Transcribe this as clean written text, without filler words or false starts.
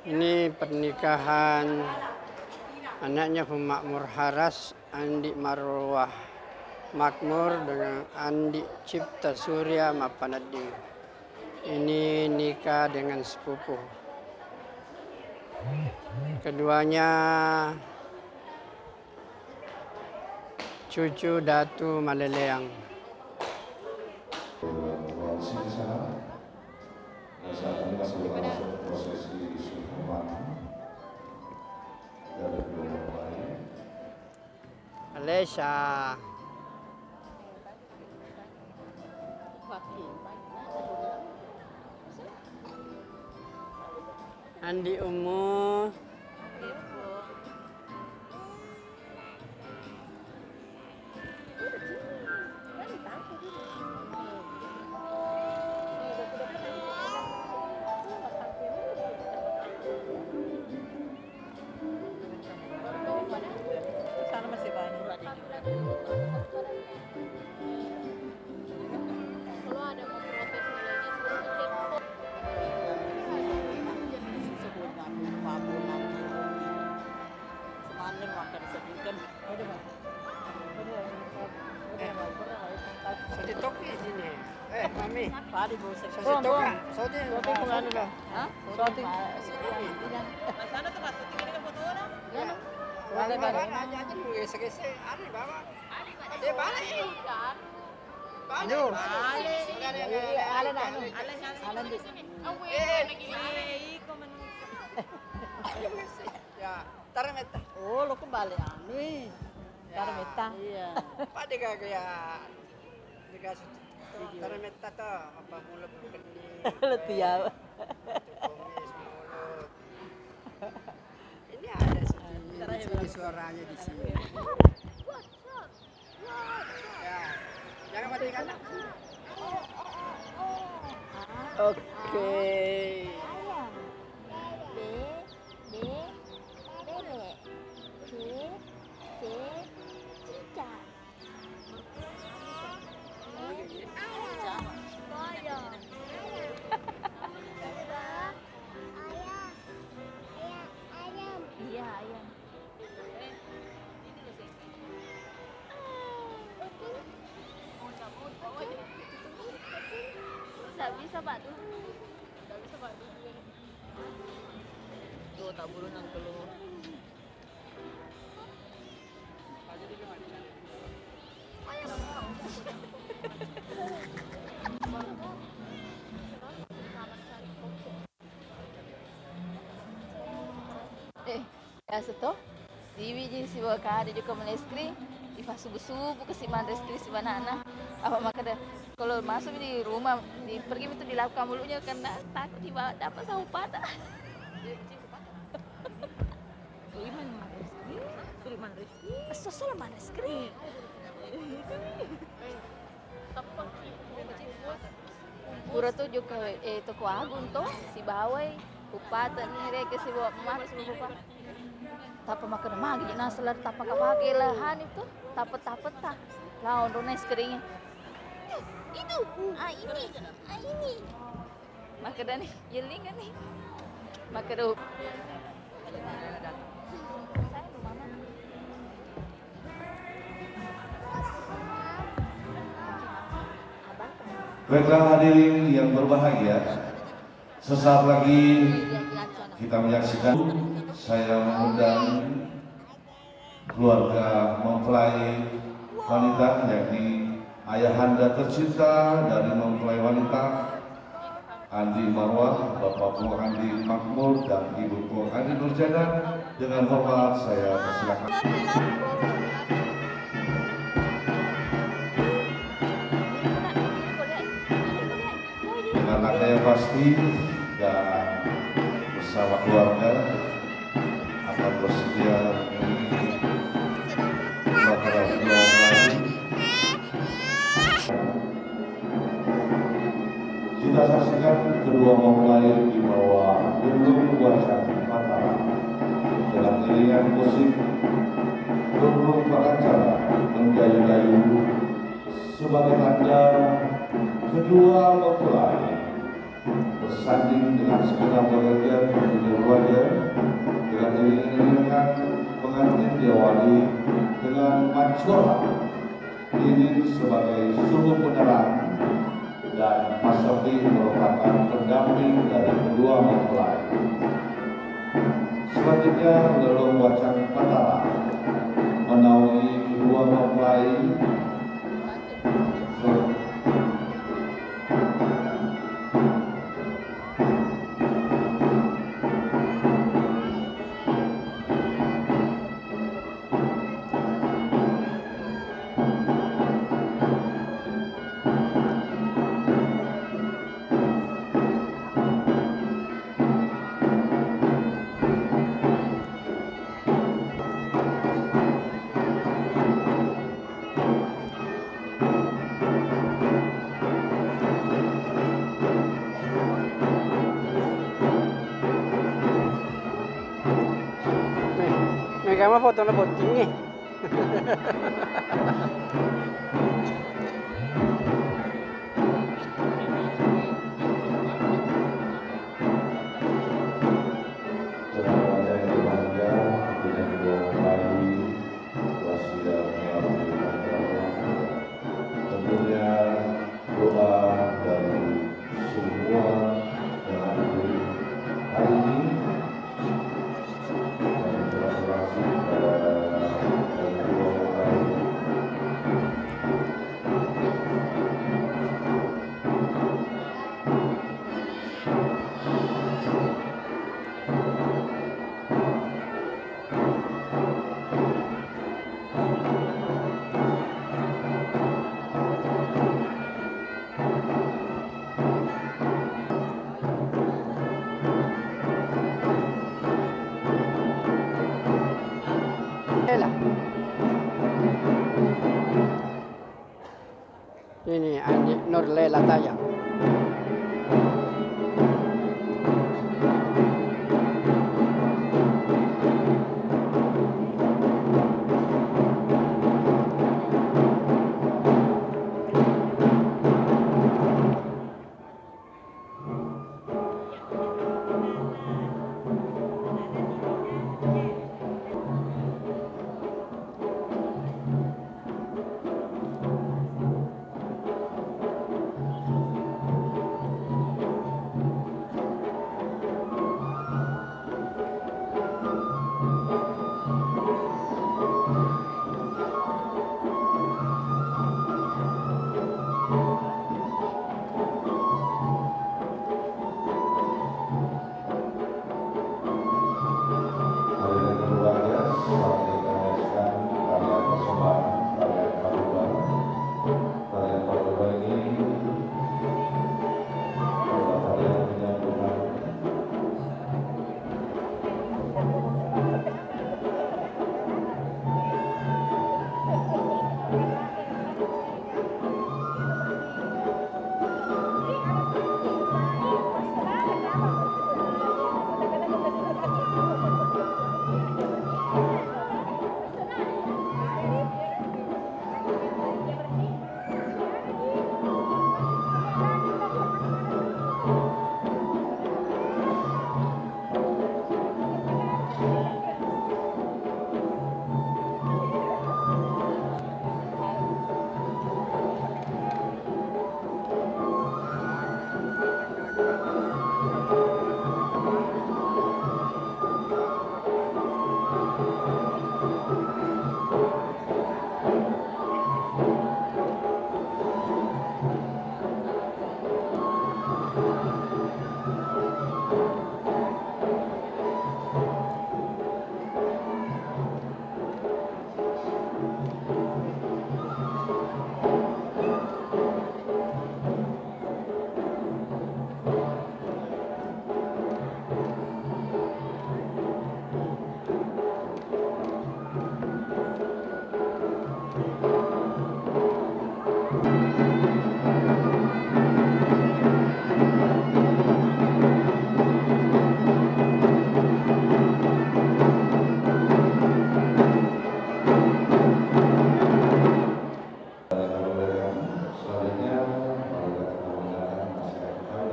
Ini pernikahan anaknya Pemakmur Haras, Andi Marwah Makmur dengan Andi Cipta Surya Mapanadi. Ini nikah dengan sepupu. Keduanya cucu Datu Maleleang. Saat ini masih berlangsung prosesi sunatan dari kedua mempelai. Malaysia. Andi Umu. Sana masih banyak. Kalau ada mau protes nilainya suruh cek. Semanin makan disebutkan. Ada Pak. Soti toki sini. Mami. Padi bosan. Soti toka. Soti. Soti kemana Pak? Hah? Soti. Sana tuh masuk tinggal ke foto orang. Ya. Wala ba aja dulu gesek-gesek. Ari bawa. Ade balik. Balik. Alan di. Ya, tarameta. Oh, lo kembali anu ih. Karmeta. Iya. Pade kaya dikasih tarameta to apa mulut kening. Letia. Tumis mulut. Ini ada sini suaranya di sini. Ya, jangan matikan. Oke. Iya, ayam. Tidak bisa Pak tuh. Tidak bisa Pak tuh. Tuh tak bulu nang telur. Ya seto. Diwi jadi si Waka ada juga melestri. Ifa subuh-subuh ke si mandestri si banana. Apa maka dah kalau masuk di rumah di pergi itu dilakukan mulutnya karena takut dibawa dapat sama pada. Iman mandestri. Suri mandestri. Sosol mandestri. Pura tuh juga toko agung tuh si bawai upatan ni reke si bawa mah si bawa tapa makan magi na selar tapa kapake lahan itu tapa tak lawan runes keringnya itu ini maka dan yeling kan nih maka do Baiklah hadirin yang berbahagia, sesaat lagi kita menyaksikan saya mengundang keluarga mempelai wanita yakni ayahanda tercinta dari mempelai wanita Andi Marwah, Bapak Puang Andi Makmur dan Ibu Puang Andi Nurjana. Dengan hormat saya persilakan. Dengan nada yang pasti dan bersama keluarga akan bersedia mengiringi upacara kedua mempelai. Kita saksikan kedua mempelai di bawah gedung wajah Mataram dalam iringan musik burung pengacara mendayu-dayu sebagai tanda kedua mempelai bersanding dengan segenap warga tentunya keluarga diawali dengan Mancura ini sebagai sumber penerang dan Pasapi merupakan pendamping dari kedua mempelai. Selanjutnya Lelong Wacang Patara menaungi kedua mempelai. Megang mah foto na bocing eh. Dengan wajah yang berbahagia, dengan kedua mempelai, wasiat tentunya doa dari semua yang hadir hari ini dan berkolaborasi pada kedua mempelai. Lela. Ini Andi Nur Lela Taya.